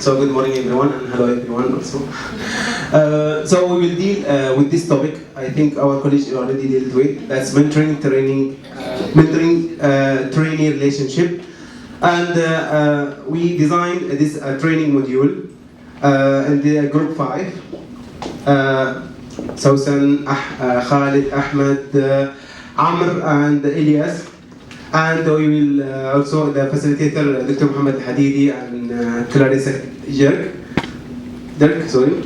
So good morning everyone, and hello everyone also. So we will deal with this topic. I think our college already dealt with. That's mentoring, trainee relationship. And we designed this training module in the group 5. Sausan, Khalid, Ahmed, Amr, and Elias. And we will also the facilitator, Dr. Muhammad Hadidi and Clarissa Dirk, sorry.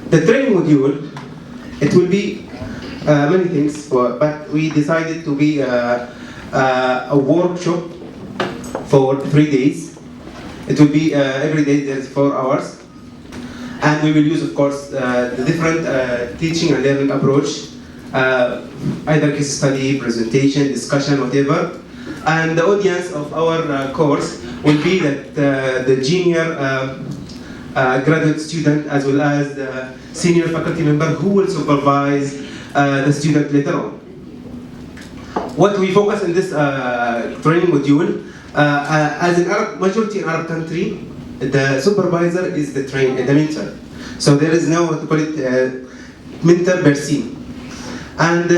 The training module, it will be many things, but we decided to be a workshop for 3 days. It will be every day there's 4 hours. And we will use, of course, the different teaching and learning approach, either case study, presentation, discussion, whatever. And the audience of our course will be that the junior graduate student as well as the senior faculty member who will supervise the student later on. What we focus in this training module, as in Arab, majority in Arab country, the supervisor is the mentor. So there is no what to call it mentor per se. And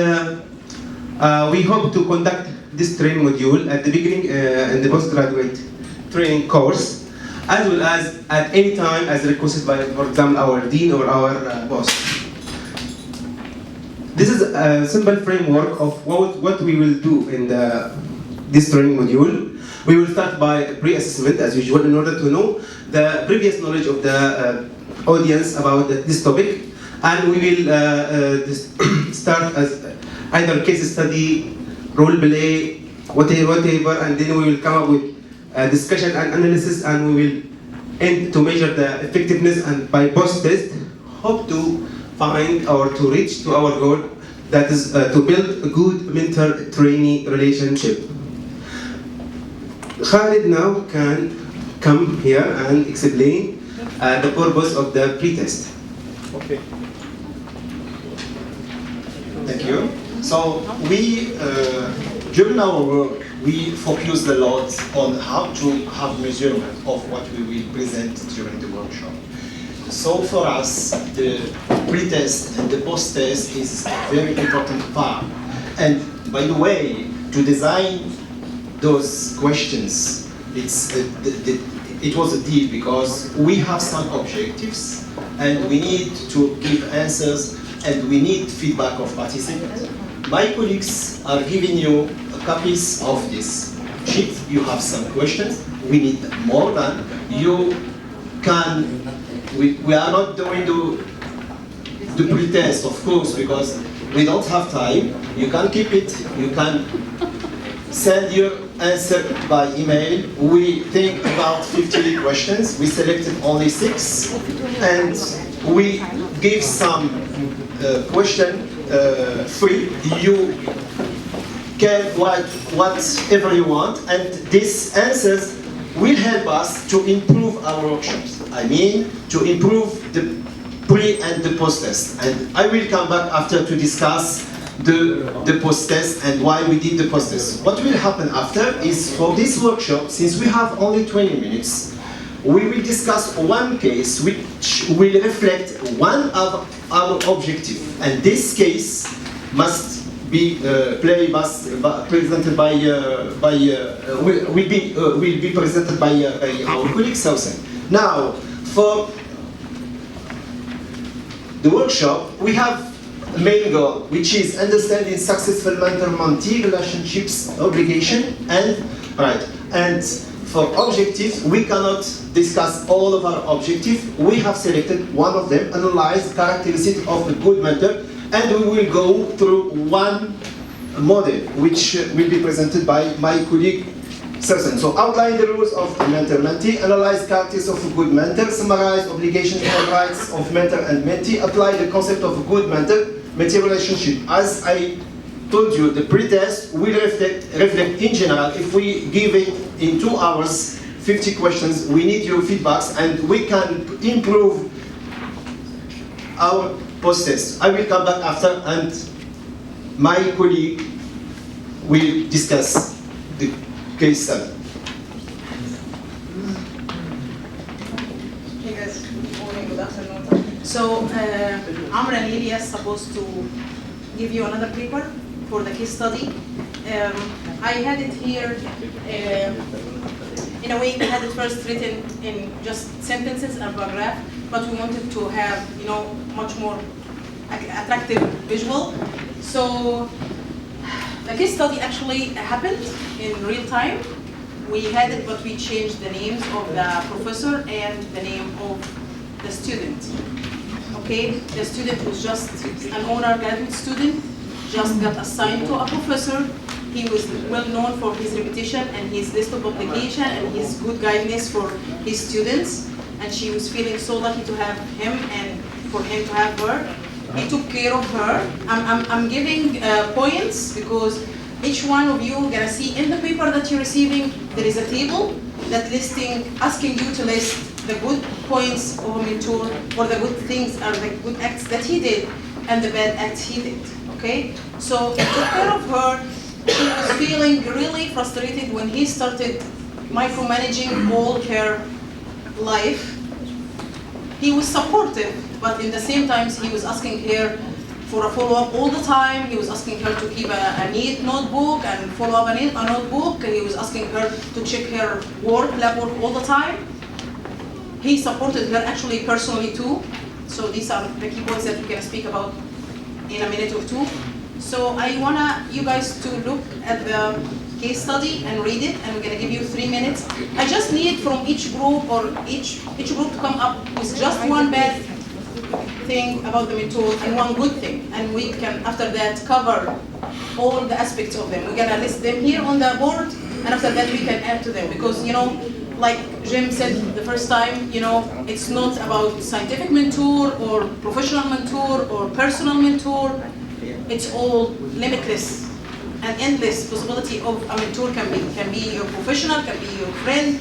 we hope to conduct this training module at the beginning in the postgraduate training course, as well as at any time as requested by, for example, our dean or our boss. This is a simple framework of what we will do in this training module. We will start by pre-assessment as usual in order to know the previous knowledge of the audience about this topic, and we will start as either case study, role play, whatever, and then we will come up with discussion and analysis, and we will end to measure the effectiveness, and by post-test hope to find or to reach to our goal, that is to build a good mentor-trainee relationship. Khalid now can come here and explain the purpose of the pre-test. Okay. Thank you. So we, during our work, we focused a lot on how to have measurement of what we will present during the workshop. So for us, the pre-test and the post-test is a very important part. And by the way, to design those questions, it was a deal because we have some objectives and we need to give answers and we need feedback of participants. My colleagues are giving you copies of this sheet. You have some questions. We need more than you can. We are not doing the pre-test, of course, because we don't have time. You can keep it. You can send your answer by email. We think about 50 questions. We selected only 6, and we give some question free. You can write whatever you want, and these answers will help us to improve our workshops. I mean, to improve the pre and the post-test. And I will come back after to discuss the post-test and why we did the post-test. What will happen after is, for this workshop, since we have only 20 minutes, we will discuss one case which will reflect one of our objective. And this case must be presented by will be presented by our colleague Sausan. Now, for the workshop, we have a main goal, which is understanding successful mentor-mentee relationships, obligation, and right. And for objectives, we cannot discuss all of our objectives. We have selected one of them, analyze characteristics of a good mentor, and we will go through one model, which will be presented by my colleague Sausan. So outline the rules of mentor-mentee, analyze characteristics of a good mentor, summarize obligations and rights of mentor and mentee, apply the concept of a good mentor-mentee relationship. As I told you, the pre-test will reflect in general. If we give it in 2 hours, 50 questions, we need your feedbacks, and we can improve our post-test. I will come back after, and my colleague will discuss the case study. Good afternoon. So, Amr and Lily is supposed to give you another paper for the case study. I had it here, in a way we had it first written in just sentences and paragraph, but we wanted to have, much more attractive visual. So, the case study actually happened in real time. We had it, but we changed the names of the professor and the name of the student. Okay, the student was just an honor graduate student, just got assigned to a professor. He was well known for his reputation and his list of publication and his good guidance for his students. And she was feeling so lucky to have him and for him to have her. He took care of her. I'm giving points because each one of you are gonna see in the paper that you're receiving, there is a table that asking you to list the good points of a mentor, or the good things, or the good acts that he did, and the bad acts he did, okay? So he took care of her. She was feeling really frustrated when he started micromanaging all her life. He was supportive, but in the same time, he was asking her for a follow-up all the time. He was asking her to keep a neat notebook and follow up a notebook. He was asking her to check her lab work all the time. He supported her actually personally too. So these are the key points that we can speak about in a minute or two. So I want you guys to look at the case study and read it, and we're gonna give you 3 minutes. I just need from each group or each group to come up with just one bad thing about the mentor and one good thing, and we can after that cover all the aspects of them. We're gonna list them here on the board, and after that we can add to them, because like Jim said the first time, it's not about scientific mentor or professional mentor or personal mentor. It's all limitless and endless possibility of a mentor. Can be your professional, can be your friend,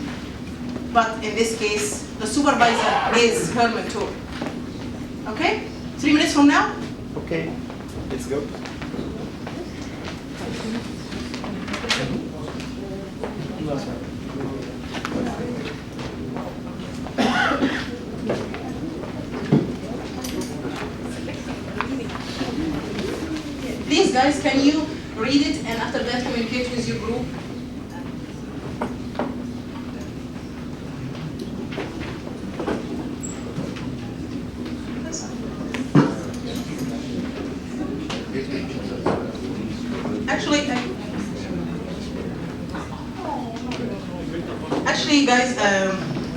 but in this case the supervisor is her mentor. Okay? 3 minutes from now? Okay, let's go. Please guys, can you read it and after that communicate with your group? Actually, guys,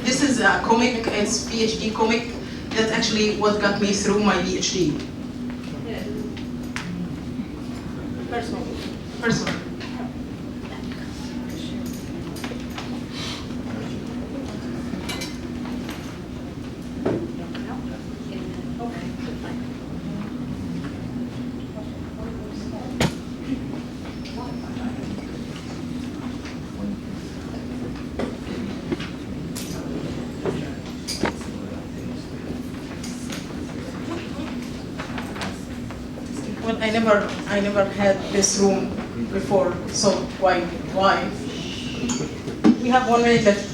this is a comic. It's PhD comic. That's actually what got me through my PhD. Personal. Well, I never had this room before, so why? We have 1 minute left.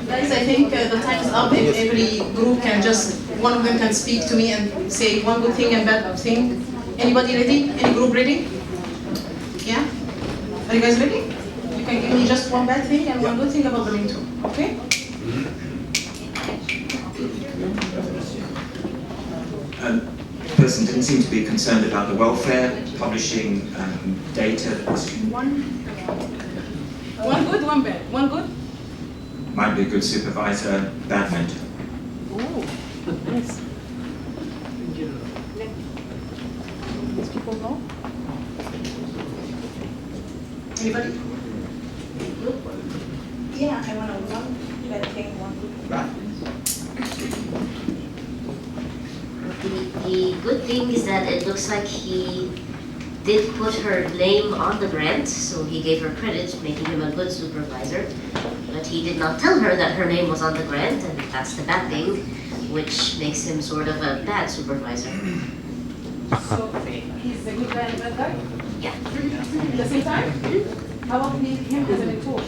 Guys, I think the time is up. If every group can one of them can speak to me and say one good thing and bad thing. Anybody ready? Any group ready? Yeah? Are you guys ready? You can give me just one bad thing and one good thing about the mentor, okay? person didn't seem to be concerned about the welfare, publishing data. One good, one bad. One good? Might be a good supervisor, bad mentor. Ooh, nice. These people know? Anybody? Yeah, I want one bad thing, one good. Right. The good thing is that it looks like he did put her name on the grant, so he gave her credit, making him a good supervisor. But he did not tell her that her name was on the grant, and that's the bad thing, which makes him sort of a bad supervisor. So he's a good guy and bad guy? Yeah. At the same time? How about him as a mentor?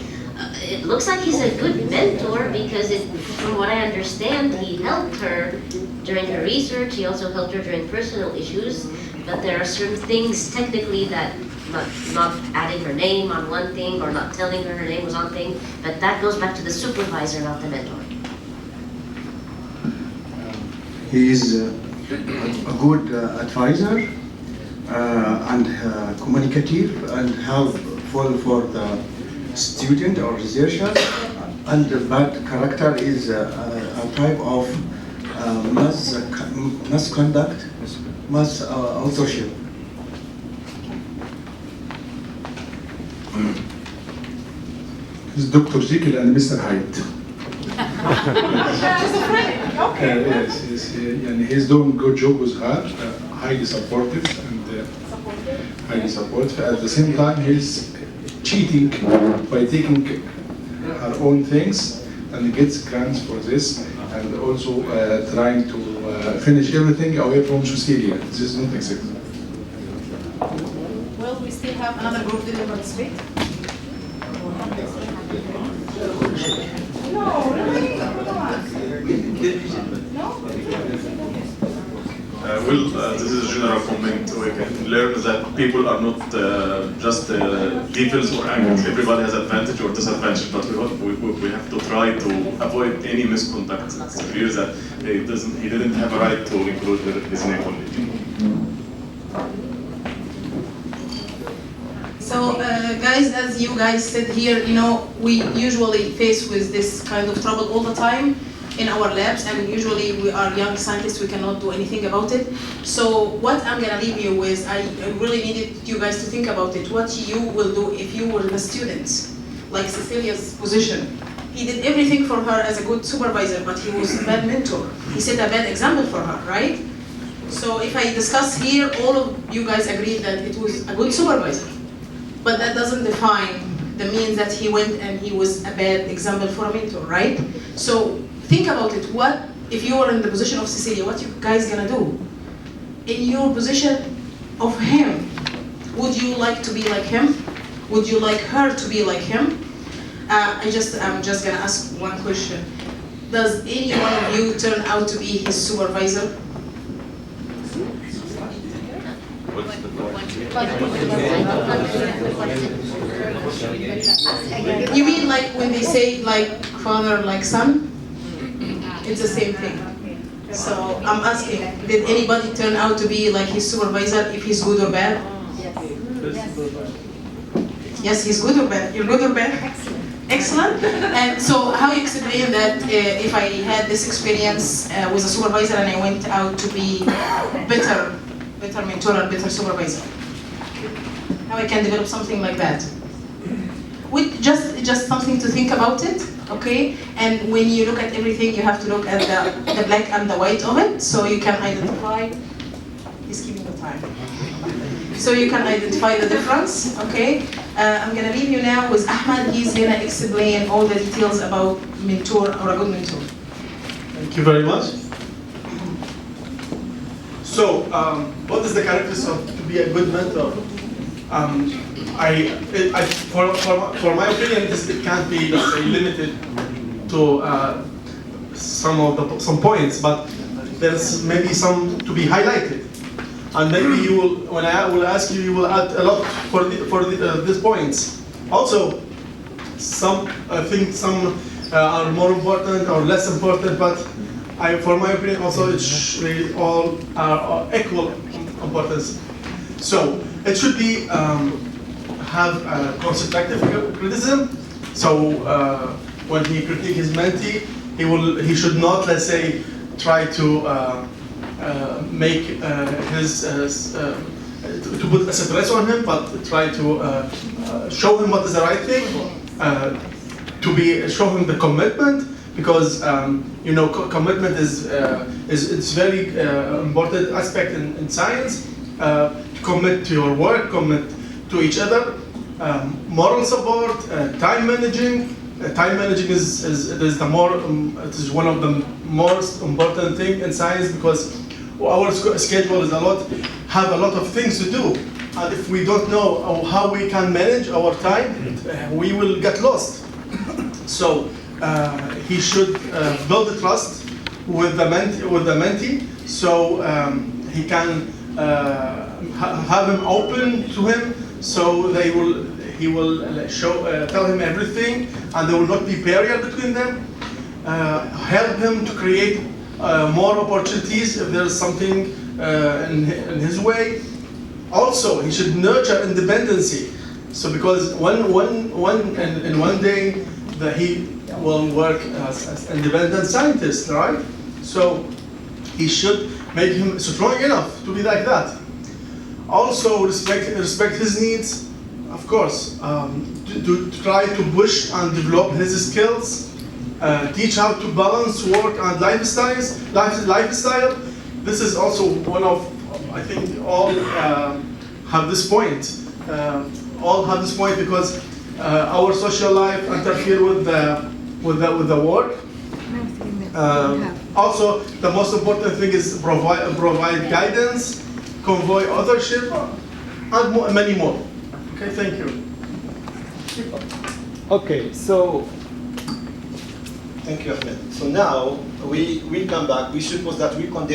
It looks like he's a good mentor because, from what I understand, he helped her during her research. He also helped her during personal issues. But there are certain things technically that, not adding her name on one thing or not telling her name was on thing, but that goes back to the supervisor, not the mentor. He is a good advisor and communicative and helpful for the student or researcher, and the bad character is a type of misconduct, authorship. He's Dr. Jekyll and Mr. Hyde. Okay. Yes, and he's doing a good job with her, highly supportive and highly supportive. At the same time, he's cheating by taking her own things and gets grants for this, and also trying to finish everything away from Cecilia. This is not acceptable. Well, we still have another group that will participate. No, really? No? This is a general comment. We can learn that people are not just devils or angels. Everybody has advantage or disadvantage, but we have to try to avoid any misconduct. It's clear that he didn't have a right to include his name on it. So, guys, as you guys said here, we usually face with this kind of trouble all the time in our labs, and usually we are young scientists, we cannot do anything about it. So what I'm gonna leave you with, I really needed you guys to think about it, what you will do if you were the students, like Cecilia's position. He did everything for her as a good supervisor, but he was a bad mentor. He set a bad example for her, right? So if I discuss here, all of you guys agree that it was a good supervisor. But that doesn't define the means that he went and he was a bad example for a mentor, right? So think about it. What if you were in the position of Cecilia? What you guys gonna do? In your position of him, would you like to be like him? Would you like her to be like him? I'm just gonna ask one question. Does any one of you turn out to be his supervisor? You mean like when they say like father, like son? It's the same thing. So I'm asking, did anybody turn out to be like his supervisor, if he's good or bad? Yes, he's good or bad. You're good or bad? Excellent. And so how you explain that if I had this experience with a supervisor and I went out to be better mentor and better supervisor? How I can develop something like that? With just something to think about it, okay? And when you look at everything, you have to look at the black and the white of it, so you can identify. He's keeping the time. So you can identify the difference, okay? I'm gonna leave you now with Ahmad. He's gonna explain all the details about mentor or a good mentor. Thank you very much. So, what is the characteristics to be a good mentor? For my opinion, it can't be, let's say, limited to some points, but there's maybe some to be highlighted. And maybe you will, when I will ask you, you will add a lot for these points. Also, I think some are more important or less important, but for my opinion, also they all are equal importance. So it should be have constructive criticism. So when he critiques his mentee, he should not, let's say, try to make to put a stress on him, but try to show him what is the right thing, show him the commitment, because commitment is it's very important aspect in science. To commit to your work, commit to each other, moral support, time managing. Time managing is it is one of the most important thing in science, because our schedule is have a lot of things to do, and if we don't know how we can manage our time, we will get lost. So he should build the trust with the mentee, so he can have him open to him, so he will tell him everything, and there will not be barrier between them. Help him to create more opportunities if there is something in his way. Also, he should nurture independency. So because in one day that he will work as independent scientist, right? So he should make him strong enough to be like that. Also respect his needs, of course. To try to push and develop his skills. Teach how to balance work and lifestyle. This is also one of, I think, all have this point. All have this point because our social life interfere with the work. Also, the most important thing is provide guidance, convey authorship, and many more. Okay, thank you. Okay, so. Thank you, Ahmed. So now we come back. We suppose that we run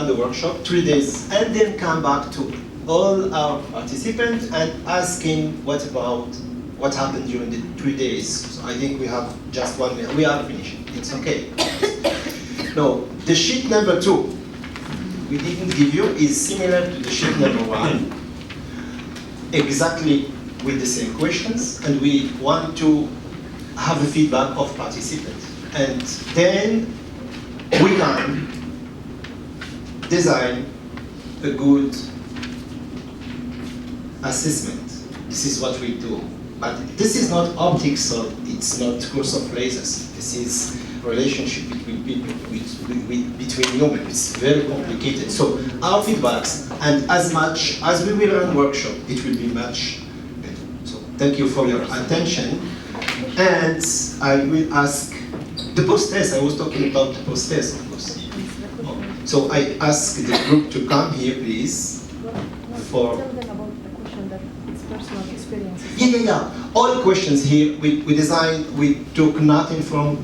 the workshop 3 days and then come back to all our participants and asking what happened during the 3 days. So I think we have just 1 minute. We are finishing. It's okay. No, the sheet number 2 we didn't give you is similar to the sheet number 1, exactly with the same questions, and we want to have a feedback of participants. And then we can design a good assessment. This is what we do. But this is not optics, or it's not course of lasers. This is relationship between people, between humans. It's very complicated. So our feedbacks, and as much as we will run workshop, it will be much better. So thank you for your attention. And I will ask the post-test. I was talking about the post-test, of course. So I ask the group to come here, please. For Tell them about the question that it's personal experiences. yeah. All questions here we designed. We took nothing from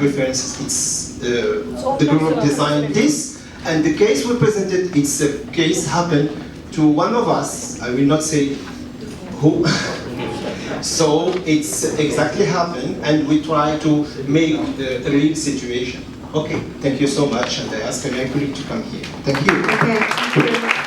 references. It's the group designed this, and the case we presented. It's a case happened to one of us. I will not say who. So it's exactly happened, and we try to make a real situation. Okay, thank you so much, and I ask my colleague to come here. Thank you. Okay.